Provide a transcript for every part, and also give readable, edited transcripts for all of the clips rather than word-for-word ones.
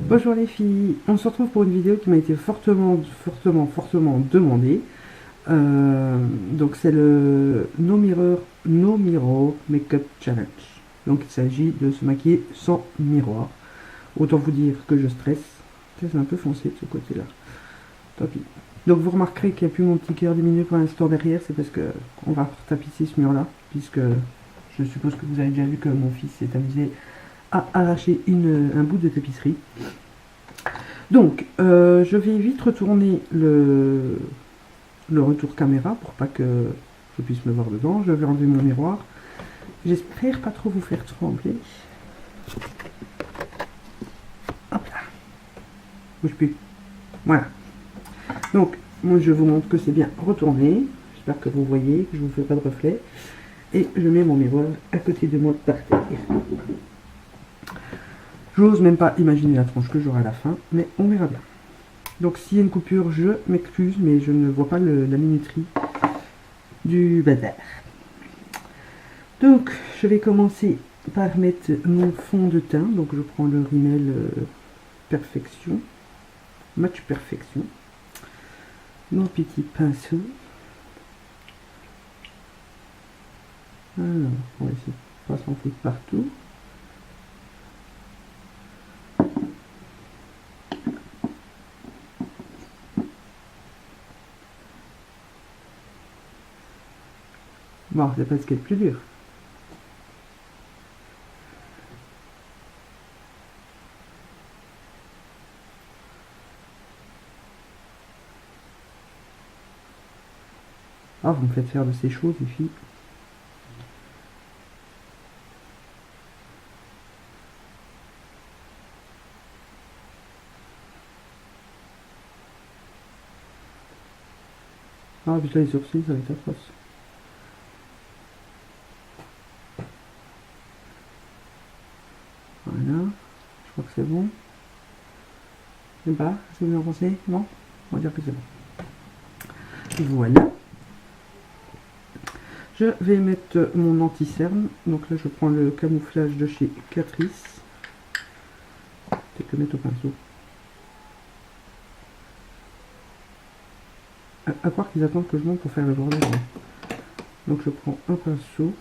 Bonjour les filles, on se retrouve pour une vidéo qui m'a été fortement demandée. Donc c'est le No Mirror Makeup Challenge. Donc il s'agit de se maquiller sans miroir. Autant vous dire que je stresse. C'est un peu foncé de ce côté-là. Tant pis. Donc vous remarquerez qu'il n'y a plus mon petit cœur lumineux pour l'instant derrière. C'est parce que on va tapisser ce mur-là. Puisque je suppose que vous avez déjà vu que mon fils s'est amusé à arracher un bout de tapisserie. Donc, je vais vite retourner le retour caméra pour pas que je puisse me voir dedans. Je vais enlever mon miroir. J'espère pas trop vous faire trembler. Hop là. Bouge plus. Voilà. Donc, moi je vous montre que c'est bien retourné. J'espère que vous voyez, que je vous fais pas de reflet. Et je mets mon miroir à côté de moi par terre. J'ose même pas imaginer la tronche que j'aurai à la fin, mais on verra bien. Donc s'il y a une coupure, je m'excuse, mais je ne vois pas la minuterie du bazar. Donc je vais commencer par mettre mon fond de teint. Donc je prends le Rimmel Perfection, Match Perfection. Mon petit pinceau. Alors, on va essayer de pas s'en foutre partout. Bon, c'est pas ce qui est le plus dur. Ah, vous me faites faire de ces choses, les filles. Ah, putain, les sourcils, ça va être atroce. Voilà, je crois que c'est bon. Et bah, qu'est-ce que vous en pensez? Non? On va dire que c'est bon. Voilà. Je vais mettre mon anti-cerne. Donc là, je prends le camouflage de chez Catrice. C'est que mettre au pinceau. À croire qu'ils attendent que je monte pour faire le bordel. Donc je prends un pinceau.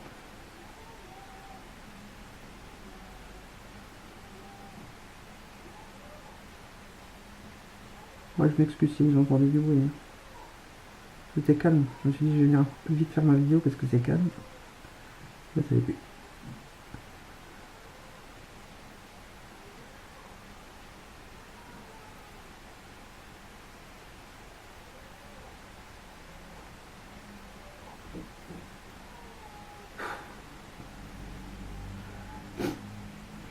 Moi, je m'excuse si vous entendez du bruit. Hein. C'était calme. Je me suis dit, je vais vite faire ma vidéo parce que c'est calme. Là, ça n'est plus.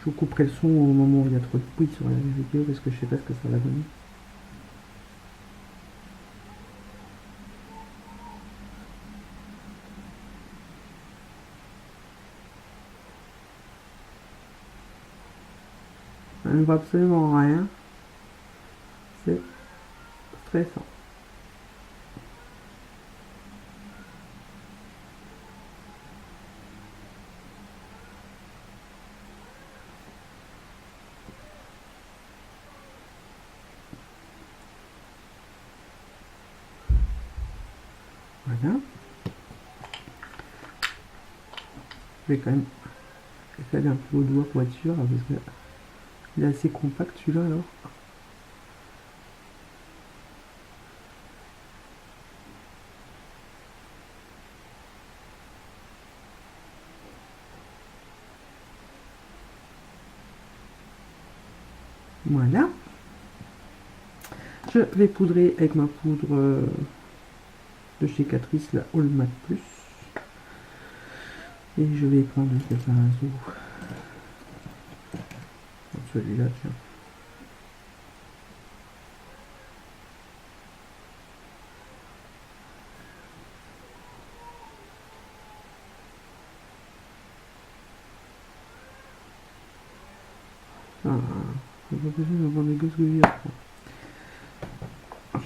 Je vous couperai le son au moment où il y a trop de bruit sur la vidéo parce que je sais pas ce que ça va donner. Ça ne voit absolument rien. C'est stressant. Voilà. Je vais quand même essayer un peu au doigt pour être sûr, parce que il est assez compact celui-là alors. Voilà. Je vais poudrer avec ma poudre de chez Catrice, la All Matte Plus. Et je vais prendre le pinceau. Celui-là, tiens. Ah, j'ai pas besoin d'avoir des gosses que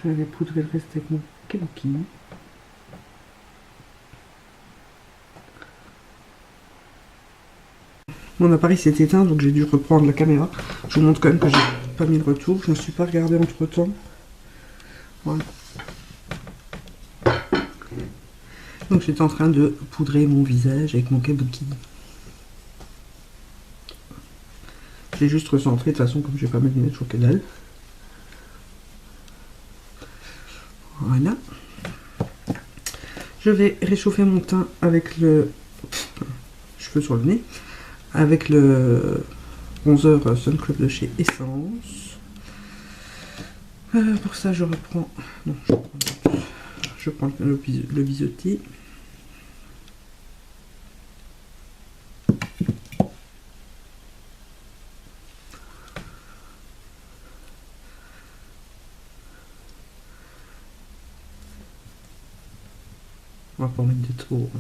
je vais poudrer le reste avec mon kabuki. Mon appareil s'est éteint, donc j'ai dû reprendre la caméra. Je vous montre quand même que j'ai pas mis le retour. Je ne me suis pas regardé entre temps. Voilà. Donc j'étais en train de poudrer mon visage avec mon kabuki. J'ai juste recentré, de toute façon, comme j'ai pas mes lunettes, je vois que dalle. Voilà. Je vais réchauffer mon teint avec le cheveux sur le nez, avec le bronzer Sun Club de chez Essence. Pour ça, je reprends. Non, je prends le biseauté. On va pas en mettre de trop.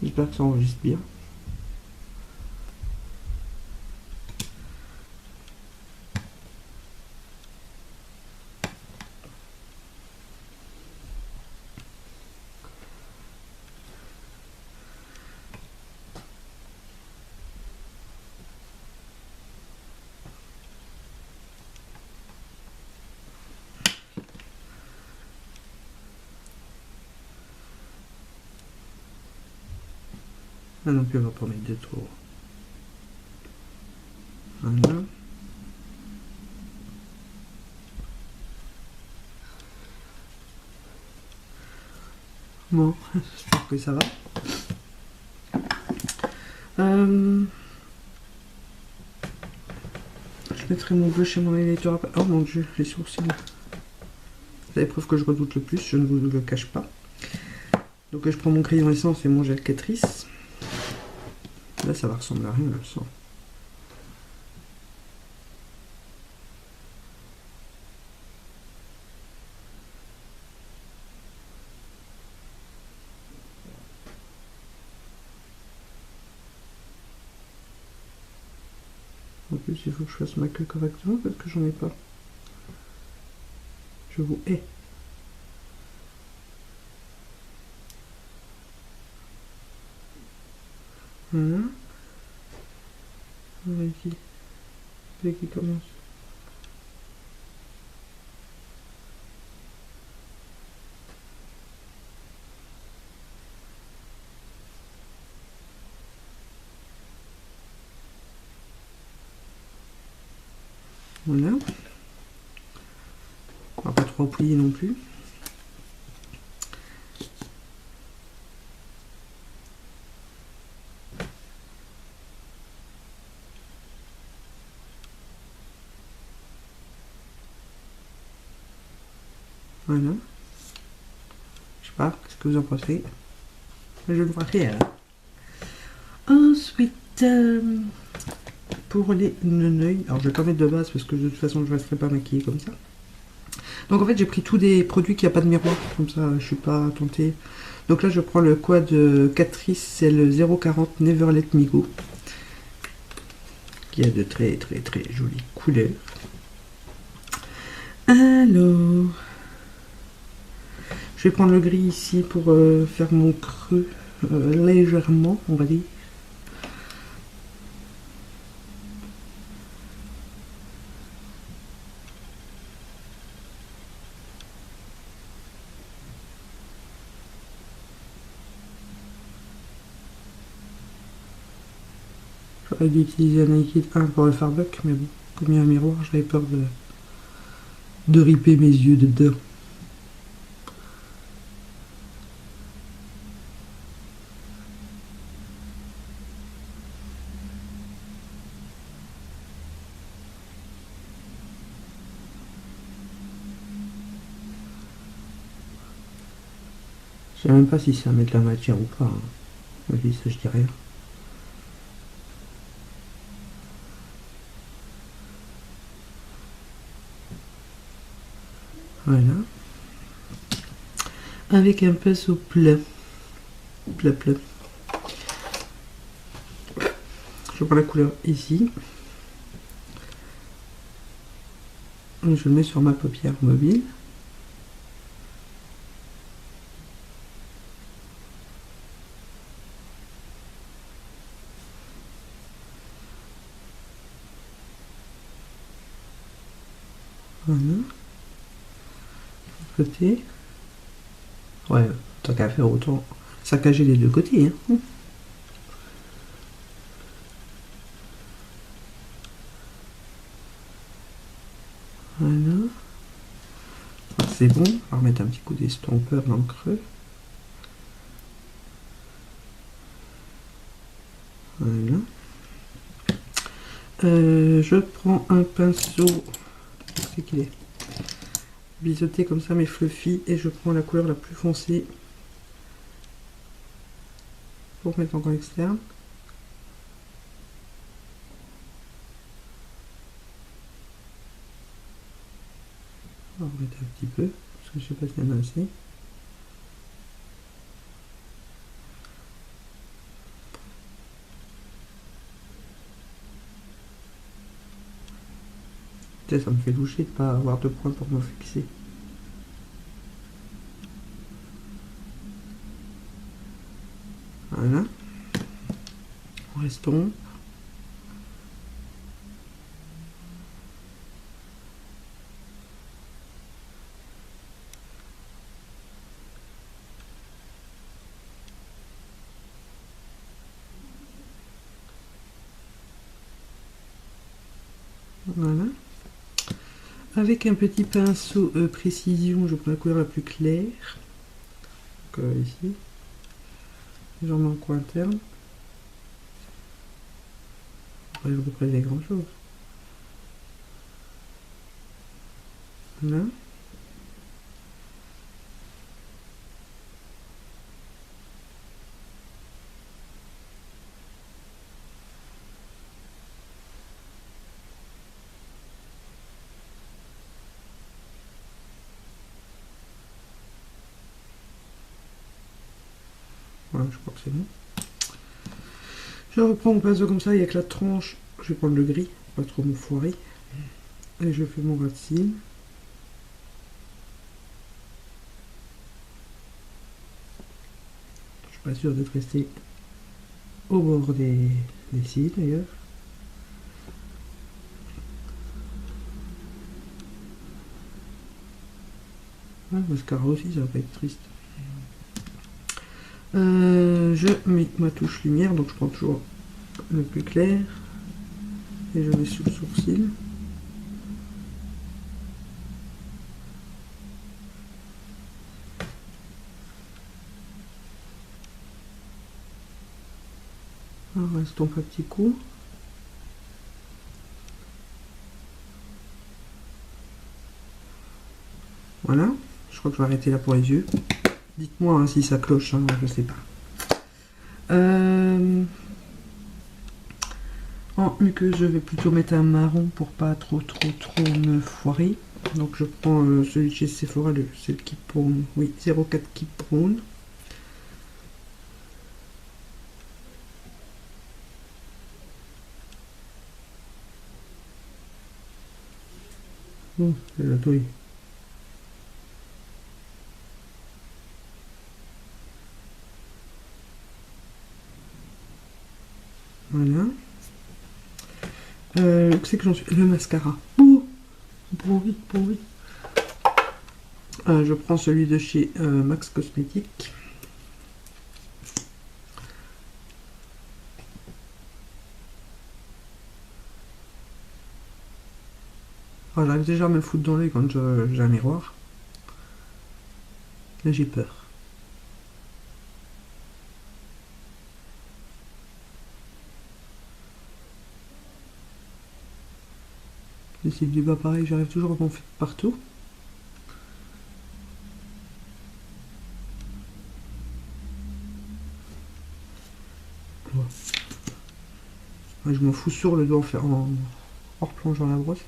J'espère que ça enregistre bien. Ah non plus, on va pas mettre de trop. Voilà. Bon, j'espère que ça va. Je mettrai mon bleu chez mon highlighter. Oh mon dieu, les sourcils. C'est l'épreuve que je redoute le plus, je ne vous le cache pas. Donc je prends mon crayon essence et mon gel Catrice. Là ça va ressembler à rien, je le sens. En plus il faut que je fasse ma queue correctement parce que j'en ai pas. Je vous hais. Voilà. Vas-y. Dès qu'il commence. Voilà. On va pas trop plier non plus. Voilà. Je sais pas, qu'est-ce que vous en pensez? Je le vois faire. Ensuite, pour les neneuils, alors je vais quand même mettre de base parce que de toute façon je ne resterai pas maquillée comme ça. Donc en fait j'ai pris tous des produits qui n'ont pas de miroir, comme ça je suis pas tentée. Donc là je prends le quad Catrice, c'est le 040 Never Let Me Go, qui a de très jolies couleurs. Alors, je vais prendre le gris ici pour faire mon creux légèrement, on va dire. J'aurais dû utiliser un liquide 1 pour le Farbuck, mais bon, comme il y a un miroir, j'avais peur de riper mes yeux dedans. Je sais même pas si ça met de la matière ou pas. Hein. Oui, ça je dis rien. Voilà. Avec un pinceau plat. Plat. Je prends la couleur ici. Donc je le mets sur ma paupière mobile. Voilà. Côté. Ouais, tant qu'à faire autant saccager les deux côtés. Hein. Voilà. C'est bon. On va remettre un petit coup d'estompeur dans le creux. Voilà. Je prends un pinceau. C'est qu'il est biseauté comme ça, mais fluffy. Et je prends la couleur la plus foncée pour mettre en coin externe. On va remettre un petit peu, parce que je sais pas s'il y en a assez. Peut-être ça me fait doucher de ne pas avoir de points pour me fixer. Voilà. On restompe. Voilà. Avec un petit pinceau précision, je prends la couleur la plus claire. Donc, ici. J'en mets en coin interne. Après, je ne représente grand chose. Voilà. Voilà, je crois que c'est bon. Je reprends mon pinceau comme ça, avec la tranche. Je vais prendre le gris, pas trop me foirer. Et je fais mon ras de cils. Je suis pas sûr d'être resté au bord des cils d'ailleurs. Ah, le mascara aussi, ça va pas être triste. Je mets ma touche lumière, donc je prends toujours le plus clair et je mets sous le sourcil. On estompe un petit coup. Voilà, je crois que je vais arrêter là pour les yeux. Dites-moi hein, si ça cloche, hein, je sais pas. En muqueuse, je vais plutôt mettre un marron pour pas trop me foirer. Donc je prends celui de chez Sephora, c'est le Keep Brown, oui, 04 Keep Brown. Oh, c'est la touille. Voilà. Où c'est que j'en suis? Le mascara. Oh, pourri. Je prends celui de chez Max Cosmétique. Oh, j'arrive déjà à me le foutre dans l'œil quand j'ai un miroir. Là j'ai peur. Les cils du bas pareil, j'arrive toujours à m'en faire partout. Ouais, je m'en fous sur le doigt en replongeant la brosse.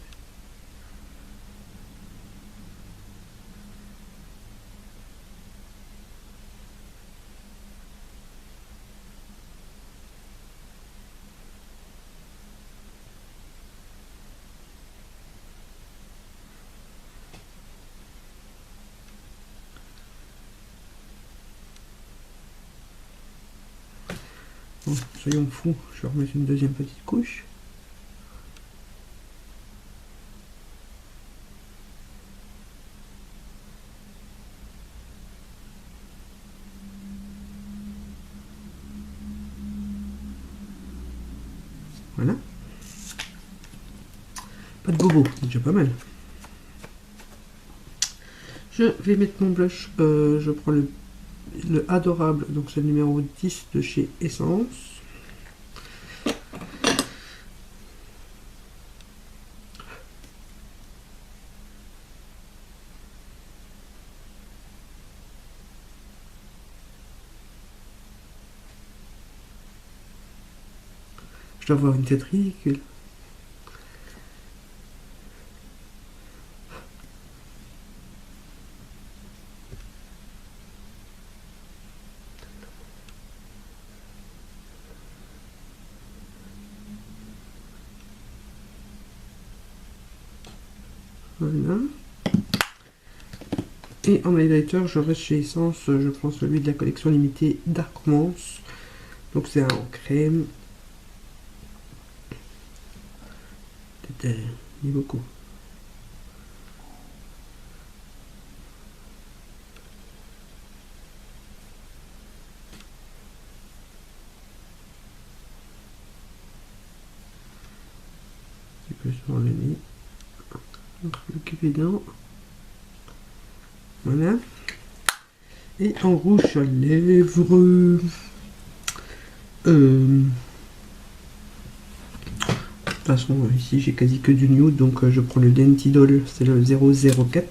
Bon, soyons fous, je vais remettre une deuxième petite couche. Voilà. Pas de bobo, c'est déjà pas mal. Je vais mettre mon blush, je prends le Adorable, donc c'est le numéro 10 de chez Essence. Je dois avoir une tête ridicule. Voilà. Et en highlighter, je reste chez Essence, je prends celui de la collection limitée Dark Romance. Donc c'est un en crème. Peut-être ni beaucoup. Un petit peu sur le nez. Le cupidon. Voilà. Et en rouge à lèvres. De toute façon, ici j'ai quasi que du nude, donc je prends le Dentidol, c'est le 004.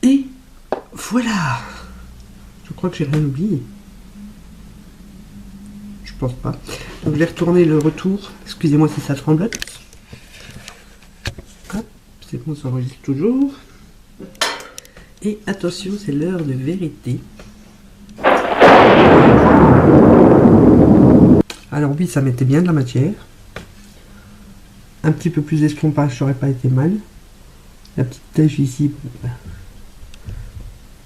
Et voilà! Je crois que j'ai rien oublié. Je pense pas. Donc je vais retourner le retour. Excusez-moi si ça tremblote. Hop, c'est bon, ça enregistre toujours. Et attention, c'est l'heure de vérité. Alors oui, ça mettait bien de la matière. Un petit peu plus d'estompage, ça aurait pas été mal. La petite tache ici. Un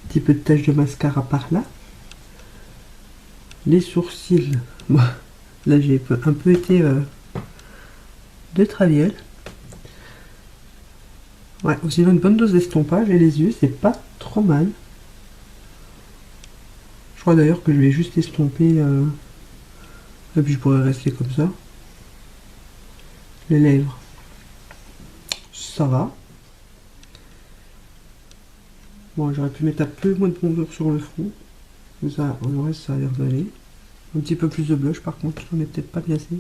petit peu de tache de mascara par là. Les sourcils. Bon, là j'ai un peu été de traviole. Ouais, aussi une bonne dose d'estompage et les yeux, c'est pas trop mal. Je crois d'ailleurs que je vais juste estomper et puis je pourrais rester comme ça. Les lèvres, ça va. Bon, j'aurais pu mettre un peu moins de bronzer sur le front. Mais ça, le reste, ça a l'air d'aller. Un petit peu plus de blush par contre, j'en ai peut-être pas bien assez.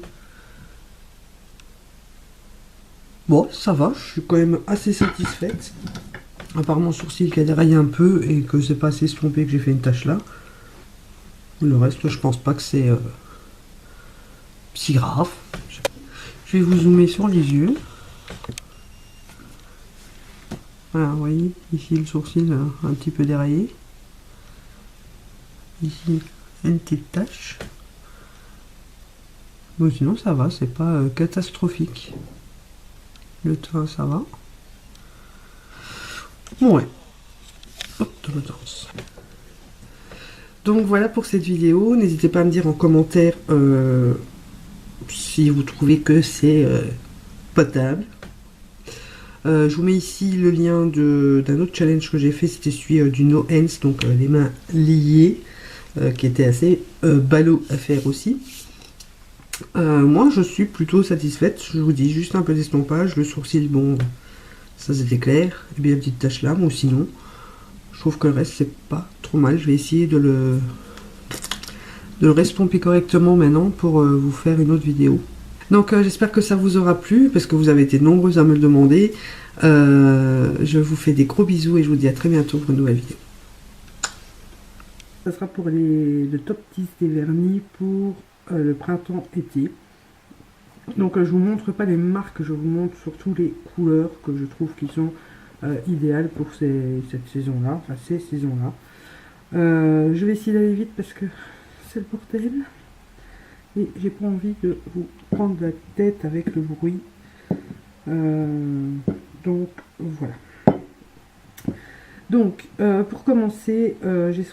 Bon, ça va, je suis quand même assez satisfaite. À part mon sourcil qui a déraillé un peu et que c'est pas assez estompé que j'ai fait une tache là. Le reste, je pense pas que c'est si grave. Je vais vous zoomer sur les yeux. Voilà, vous voyez, ici le sourcil un petit peu déraillé. Ici, une petite tache. Bon, sinon ça va, c'est pas catastrophique. Le teint, ça va. Bon, ouais. Hop, dans le danse. Donc voilà pour cette vidéo. N'hésitez pas à me dire en commentaire si vous trouvez que c'est potable. Je vous mets ici le lien d'un autre challenge que j'ai fait, c'était celui du No Hands, donc les mains liées, qui était assez ballot à faire aussi. Moi je suis plutôt satisfaite, je vous dis, juste un peu d'estompage, le sourcil, bon, ça c'était clair, et bien la petite tache là, ou sinon, je trouve que le reste c'est pas trop mal. Je vais essayer de le restomper correctement maintenant pour vous faire une autre vidéo. Donc j'espère que ça vous aura plu, parce que vous avez été nombreux à me le demander. Je vous fais des gros bisous et je vous dis à très bientôt pour une nouvelle vidéo. Ça sera pour le top 10 des vernis pour le printemps-été. Donc je vous montre pas les marques, je vous montre surtout les couleurs que je trouve qui sont idéal pour cette saison-là, enfin ces saisons-là. Je vais essayer d'aller vite parce que c'est le bordel. Et j'ai pas envie de vous prendre la tête avec le bruit. Donc voilà. Donc pour commencer, j'ai sorti